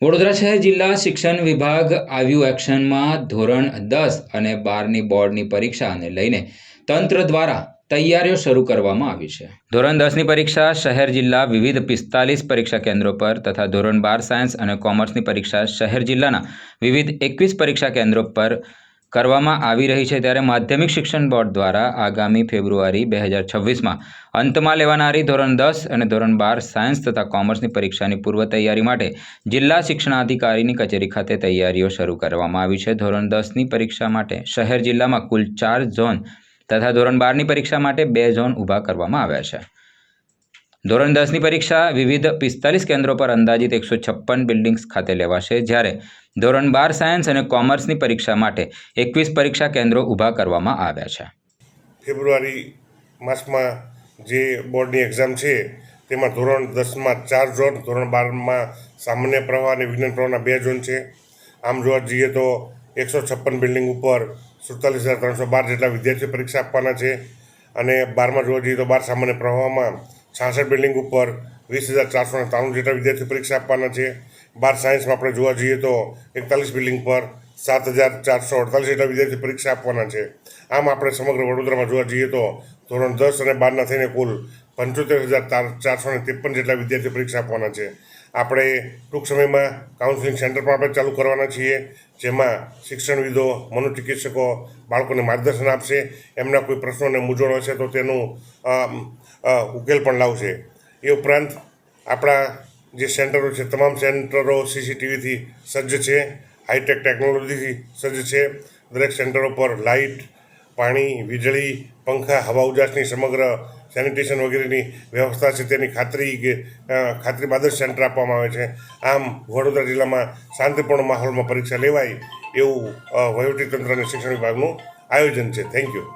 વડોદરા શહેર જિલ્લા શિક્ષણ વિભાગ આવ્યું એક્શનમાં ધોરણ 10 અને 12ની બોર્ડની પરીક્ષાને લઈને તંત્ર દ્વારા તૈયારીઓ શરૂ કરવામાં આવી છે। ધોરણ 10ની પરીક્ષા શહેર જિલ્લા વિવિધ 45 પરીક્ષા કેન્દ્રો પર તથા ધોરણ 12 સાયન્સ અને કોમર્સની પરીક્ષા શહેર જિલ્લાના વિવિધ 21 પરીક્ષા કેન્દ્રો પર કરવામાં આવી રહી છે। ત્યારે માધ્યમિક શિક્ષણ બોર્ડ દ્વારા આગામી ફેબ્રુઆરી 2026માં અંતમાં લેવાનારી ધોરણ 10 અને ધોરણ 12 સાયન્સ તથા કોમર્સની પરીક્ષાની પૂર્વ તૈયારી માટે જિલ્લા શિક્ષણાધિકારીની કચેરી ખાતે તૈયારીઓ શરૂ કરવામાં આવી છે। ધોરણ 10ની પરીક્ષા માટે શહેર જિલ્લામાં કુલ 4 ઝોન તથા ધોરણ 12ની પરીક્ષા માટે 2 ઝોન ઊભા કરવામાં આવ્યા છે। ધોરણ 10ની પરીક્ષા વિવિધ 45 કેન્દ્રો પર અંદાજિત 156 બિલ્ડિંગ્સ ખાતે લેવાશે, જ્યારે ધોરણ 12 સાયન્સ અને કોમર્સની પરીક્ષા માટે 21 પરીક્ષા કેન્દ્રો ઊભા કરવામાં આવ્યા છે। ફેબ્રુઆરી માસમાં જે બોર્ડની એક્ઝામ છે તેમાં ધોરણ 10માં 4 ઝોન, ધોરણ 12માં સામાન્ય પ્રવાહ અને વિજ્ઞાન પ્રવાહના 2 ઝોન છે। આમ જોવા જઈએ તો 156 બિલ્ડિંગ ઉપર 47,312 જેટલા વિદ્યાર્થીઓ પરીક્ષા આપવાના છે અને 12માં જોવા જઈએ તો 12 સામાન્ય પ્રવાહમાં 66 બિલ્ડિંગ ઉપર 20,493 જેટલા વિદ્યાર્થીઓ પરીક્ષા આપવાના છે। 12 સાયન્સમાં આપણે જોવા જઈએ તો 41 બિલ્ડિંગ પર 7,448 જેટલા વિદ્યાર્થીઓ પરીક્ષા આપવાના છે। આમ આપણે સમગ્ર વડોદરામાં જોવા જઈએ તો ધોરણ 10 અને 12ના થઈને કુલ 75,453 જેટલા વિદ્યાર્થીઓ પરીક્ષા આપવાના છે। આપણે ટૂંક સમયમાં કાઉન્સિલિંગ સેન્ટર પણ આપણે ચાલુ કરવાના છીએ, જેમાં શિક્ષણવિદો, મનોચિકિત્સકો બાળકોને માર્ગદર્શન આપશે, એમના કોઈ પ્રશ્નો અને મૂંઝવણ હશે તો તેનું ઉકેલ પણ લાવશે। એ ઉપરાંત આપણા જે સેન્ટરો છે તમામ સેન્ટરો CCTVથી સજ્જ છે, હાઈટેક ટેકનોલોજીથી સજ્જ છે। દરેક સેન્ટરો પર લાઇટ, પાણી, વીજળી, પંખા, હવા ઉજાસની સમગ્ર સેનિટેશન વગેરેની વ્યવસ્થા છે તેની ખાતરી બાદ જ સેન્ટર આપવામાં આવે છે। આમ વડોદરા જિલ્લામાં શાંતિપૂર્ણ માહોલમાં પરીક્ષા લેવાય એવું વહીવટીતંત્ર અને શિક્ષણ વિભાગનું આયોજન છે। Thank you.